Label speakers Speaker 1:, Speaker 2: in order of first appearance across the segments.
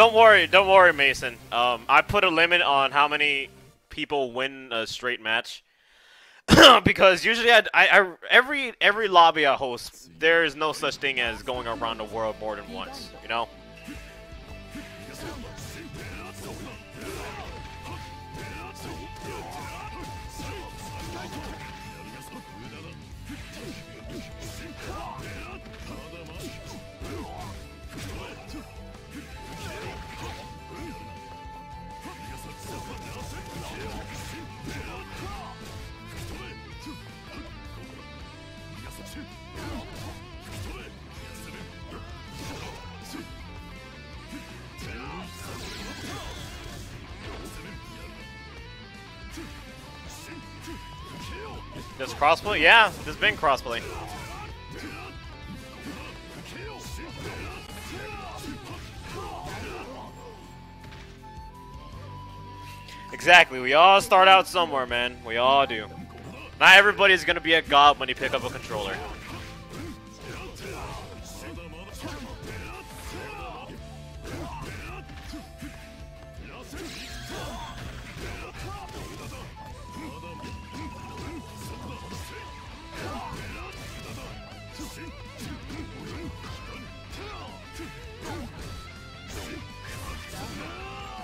Speaker 1: don't worry, Mason. I put a limit on how many people win a straight match. Because usually every lobby I host, there is no such thing as going around the world more than once, you know? There's crossplay? Yeah, there's been crossplay. Exactly, we all start out somewhere, man. We all do. Not everybody's gonna be a god when you pick up a controller.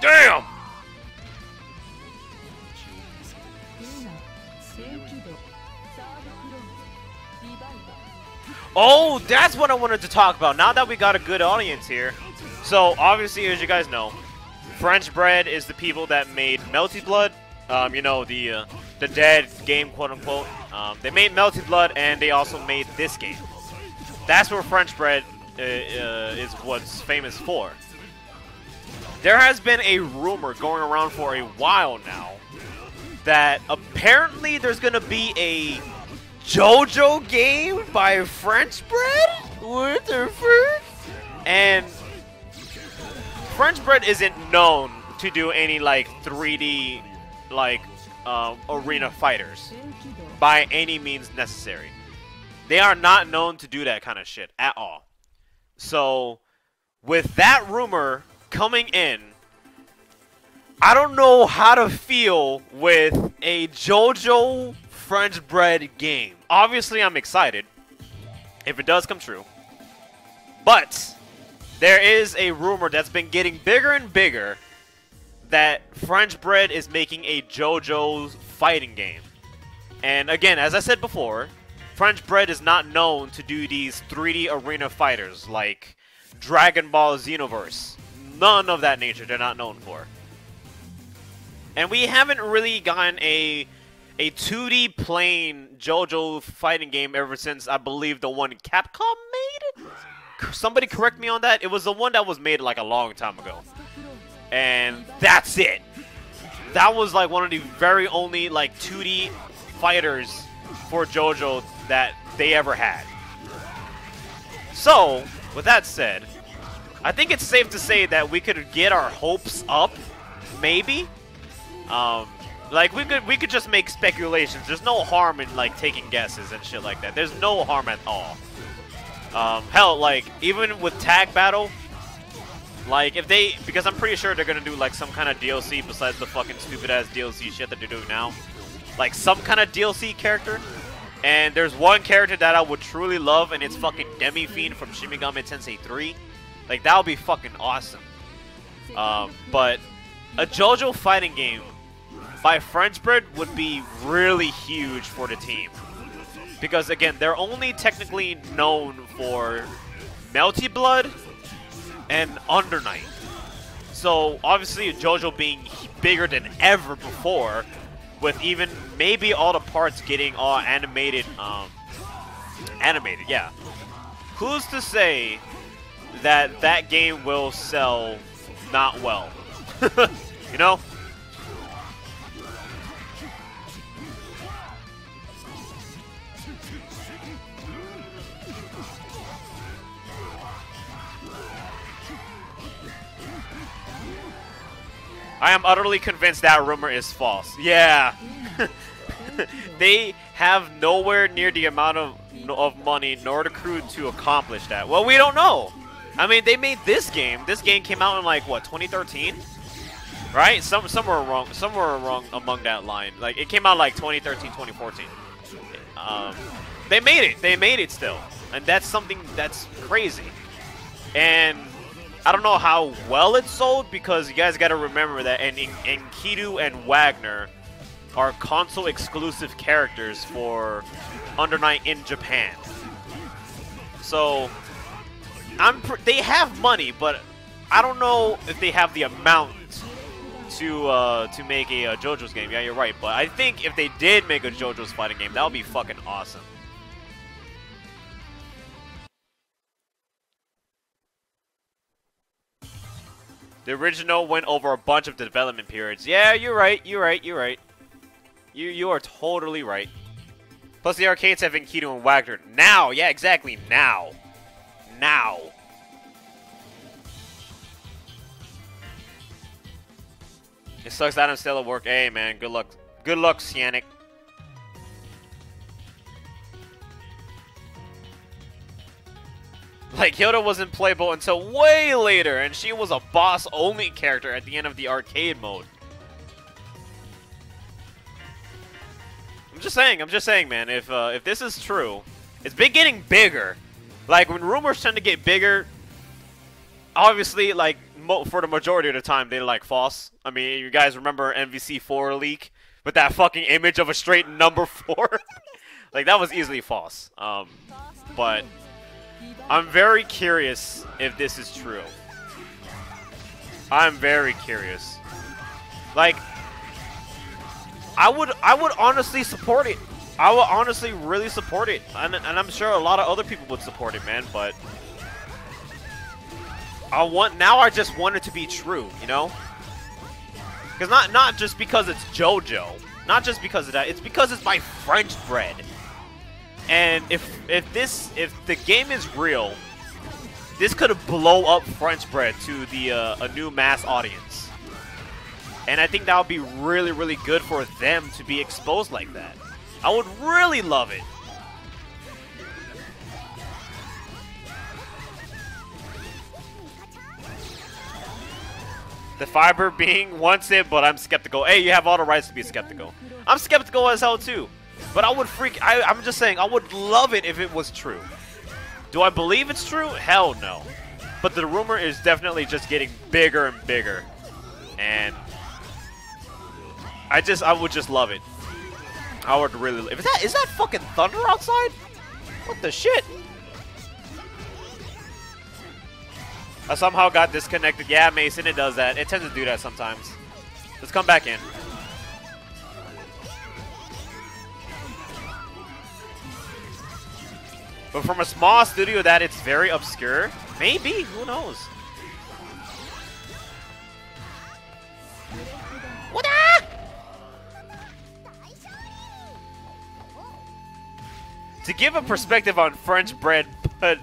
Speaker 1: Damn! Oh, that's what I wanted to talk about. Now that we got a good audience here. So, obviously, as you guys know, French Bread is the people that made Melty Blood. You know, the dead game, quote-unquote. They made Melty Blood, and they also made this game. That's where French Bread is what's famous for. There has been a rumor going around for a while now that apparently there's going to be a Jojo game by French Bread? What the frick? And French Bread isn't known to do any like 3D like arena fighters by any means necessary. They are not known to do that kind of shit at all. So with that rumor coming in, I don't know how to feel with a Jojo French Bread game. Obviously, I'm excited if it does come true. But there is a rumor that's been getting bigger and bigger that French Bread is making a Jojo's fighting game. And again, as I said before, French Bread is not known to do these 3D arena fighters like Dragon Ball Xenoverse. None of that nature they're not known for. And we haven't really gotten a 2D plain JoJo fighting game ever since, I believe, the one Capcom made? Somebody correct me on that. It was the one that was made like a long time ago. And that's it. That was like one of the very only like 2D fighters for JoJo that they ever had. So, with that said, I think it's safe to say that we could get our hopes up, maybe. Like we could just make speculations. There's no harm in like taking guesses and shit like that. There's no harm at all. Hell, like even with tag battle, like if they, because I'm pretty sure they're gonna do like some kind of DLC besides the fucking stupid ass DLC shit that they're doing now. Like some kind of DLC character. And there's one character that I would truly love, and it's fucking Demi Fiend from Shin Megami Tensei 3. Like, that would be fucking awesome. But a JoJo fighting game by French Bread would be really huge for the team. Because, again, they're only technically known for Melty Blood and Under Night. So, obviously, JoJo being bigger than ever before, with even maybe all the parts getting all animated, yeah. Who's to say that that game will sell not well? You know? I am utterly convinced that rumor is false. Yeah. They have nowhere near the amount of money nor the crew to accomplish that. Well, we don't know. I mean, they made this game. This game came out in like what, 2013, right? Somewhere wrong among that line. Like it came out like 2013, 2014. They made it. They made it still, and that's something that's crazy. And I don't know how well it sold because you guys got to remember that Enkidu and Wagner are console exclusive characters for Under Night in Japan. So they have money, but I don't know if they have the amount to make a JoJo's game. Yeah, you're right. But I think if they did make a JoJo's fighting game, that would be fucking awesome. The original went over a bunch of development periods. Yeah, you're right. You're right. You're right. You are totally right. Plus, the arcades have Enkidu and Wagner. Now! Yeah, exactly. Now. Now. It sucks that I'm still at work. Hey, man. Good luck. Good luck, Sianic. Like, Hilda wasn't playable until way later, and she was a boss-only character at the end of the arcade mode. I'm just saying, man, if this is true, it's been getting bigger. Like, when rumors tend to get bigger, obviously, like, for the majority of the time, they're, like, false. I mean, you guys remember MVC4 leak with that fucking image of a straight number 4? Like, that was easily false. But I'm very curious if this is true. I'm very curious. Like, I would honestly support it. I would honestly really support it. And I'm sure a lot of other people would support it, man, but now I just want it to be true, you know? Because not just because it's JoJo. Not just because of that. It's because it's my French bread. And if the game is real, this could blow up French bread to a new mass audience. And I think that would be really, really good for them to be exposed like that. I would really love it. The Fiber being wants it, but I'm skeptical. Hey, you have all the rights to be skeptical. I'm skeptical as hell too. But I would I'm just saying, I would love it if it was true. Do I believe it's true? Hell no. But the rumor is definitely just getting bigger and bigger. And I would just love it. I would really. Is that fucking thunder outside? What the shit? I somehow got disconnected. Yeah, Mason, it does that. It tends to do that sometimes. Let's come back in. But from a small studio that it's very obscure, maybe, who knows? What? To give a perspective on French bread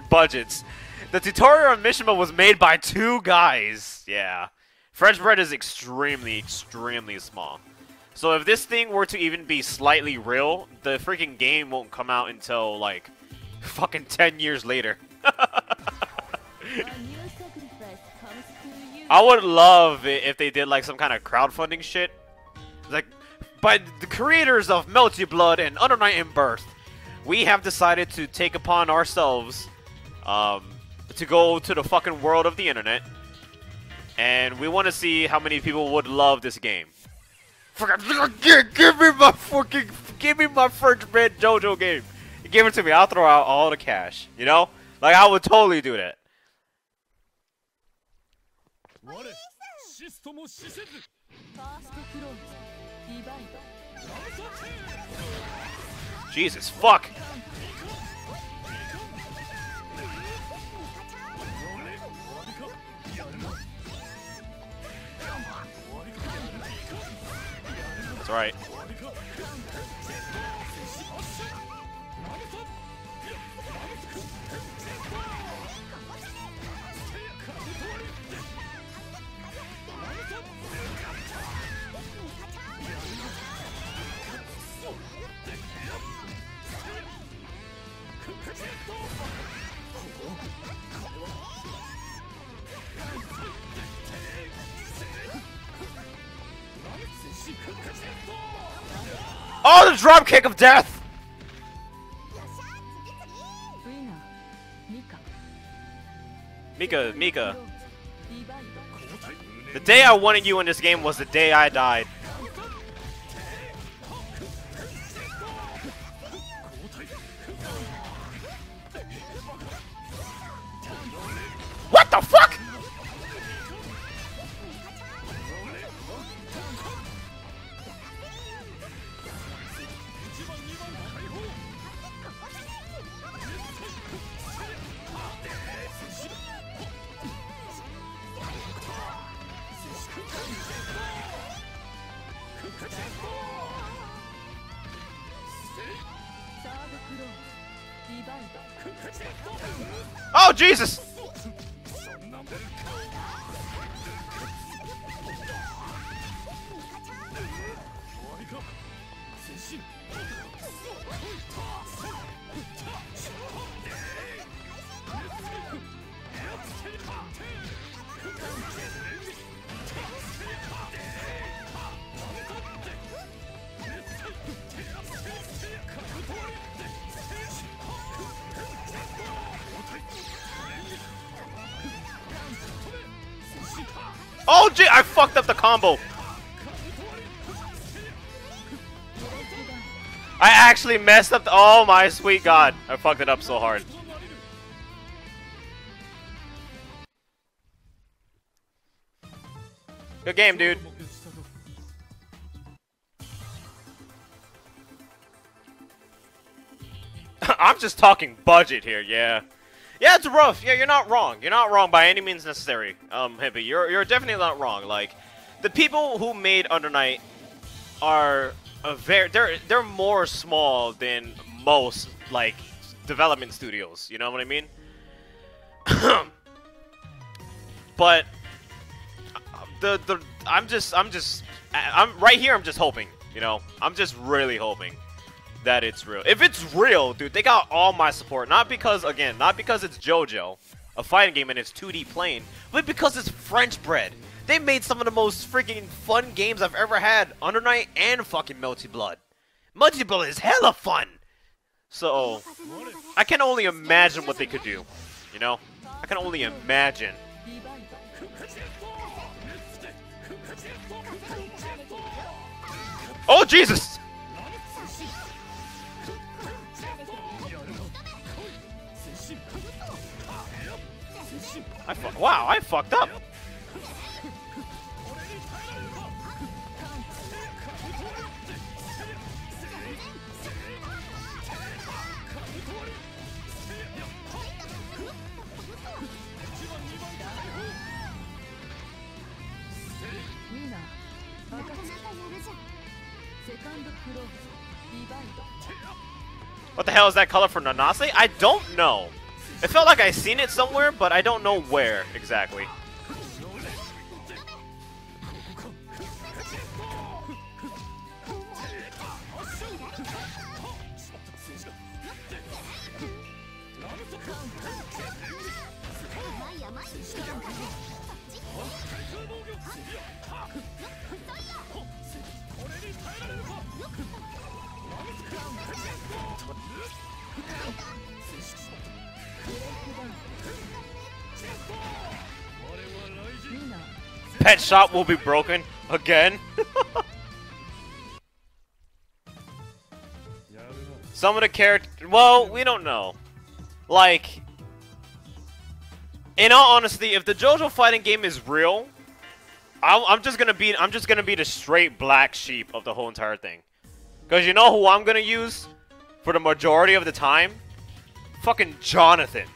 Speaker 1: budgets, the tutorial on Mishima was made by 2 guys. Yeah. French bread is extremely, extremely small. So if this thing were to even be slightly real, the freaking game won't come out until, like, fucking 10 years later. I would love it if they did, like, some kind of crowdfunding shit. Like, by the creators of Melty Blood and Under Night in Birth, we have decided to take upon ourselves, to go to the fucking world of the internet, and we want to see how many people would love this game. Give me my French bread JoJo game. Give it to me. I'll throw out all the cash. You know, like I would totally do that. Jesus fuck. That's right. Oh, the drop kick of death! Mika. The day I wanted you in this game was the day I died. What the fuck? Oh, Jesus! Oh, gee, I fucked up the combo. I actually messed up. Oh my sweet god. I fucked it up so hard. Good game, dude. I'm just talking budget here, yeah. Yeah, it's rough. Yeah, you're not wrong. You're not wrong by any means necessary. Hippie, you're definitely not wrong. Like, the people who made Under Night are they're more small than most like development studios. You know what I mean? But I'm right here. I'm just hoping. You know, I'm just really hoping that it's real. If it's real, dude, they got all my support. Not because it's Jojo, a fighting game and it's 2D plane, but because it's French bread. They made some of the most freaking fun games I've ever had. Under Night and fucking Melty Blood. Melty Blood is hella fun. So, I can only imagine what they could do. You know? I can only imagine. Oh, Jesus! Wow, I fucked up. What the hell is that color for Nanase? I don't know. It felt like I seen it somewhere, but I don't know where exactly. Pet shop will be broken again. Some of the characters, well, we don't know. Like, in all honesty, if the JoJo fighting game is real, I'm just gonna be the straight black sheep of the whole entire thing. Cause you know who I'm gonna use for the majority of the time? Fucking Jonathan.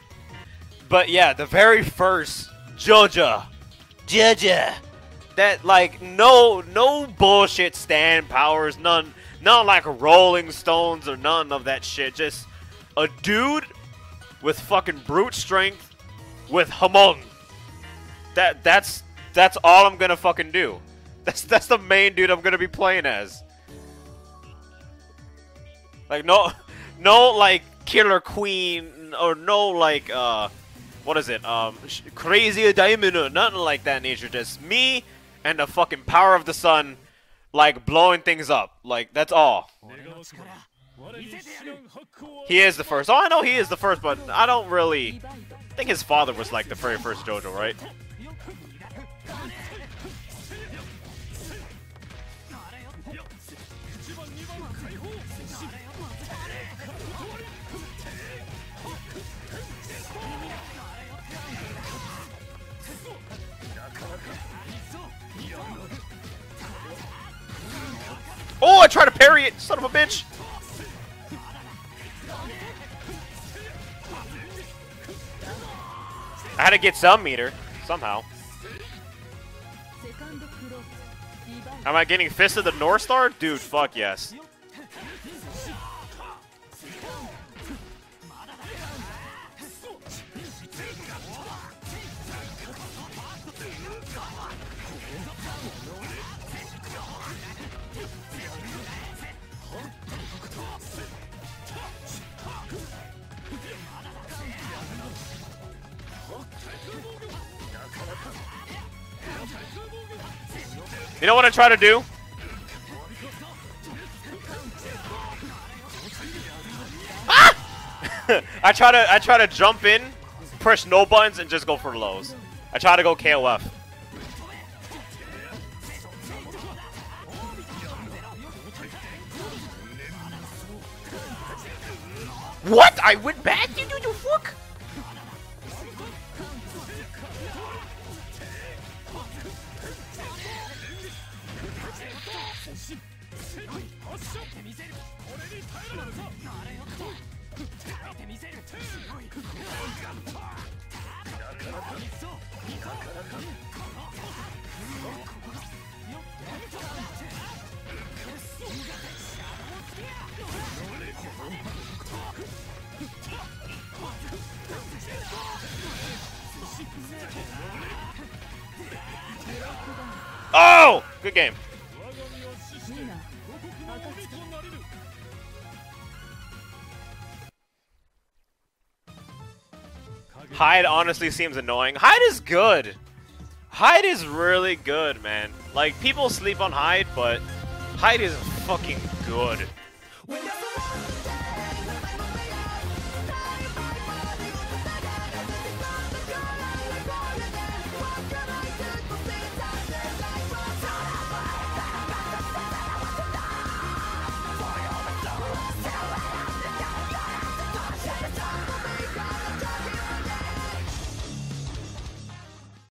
Speaker 1: But yeah, the very first Jojo. That, like, no bullshit stand powers, none like Rolling Stones or none of that shit. Just a dude with fucking brute strength with hamon. That's all I'm gonna fucking do. That's the main dude I'm gonna be playing as. Like, no like Killer Queen or no like what is it? Crazy Diamond or nothing like that nature. Just me and the fucking power of the sun, like blowing things up. Like that's all. He is the first. Oh, I know he is the first, but I don't really think his father was like the very first JoJo, right? Oh, I tried to parry it, son of a bitch! I had to get some meter, somehow. Am I getting Fist of the North Star? Dude, fuck yes. You know what I try to do? Ah! I try to jump in, push no buttons, and just go for lows. I try to go KOF. What? I went back? You fuck? Oh! Good game. Hyde honestly seems annoying. Hyde is good. Hyde is really good, man. Like, people sleep on Hyde, but Hyde is fucking good.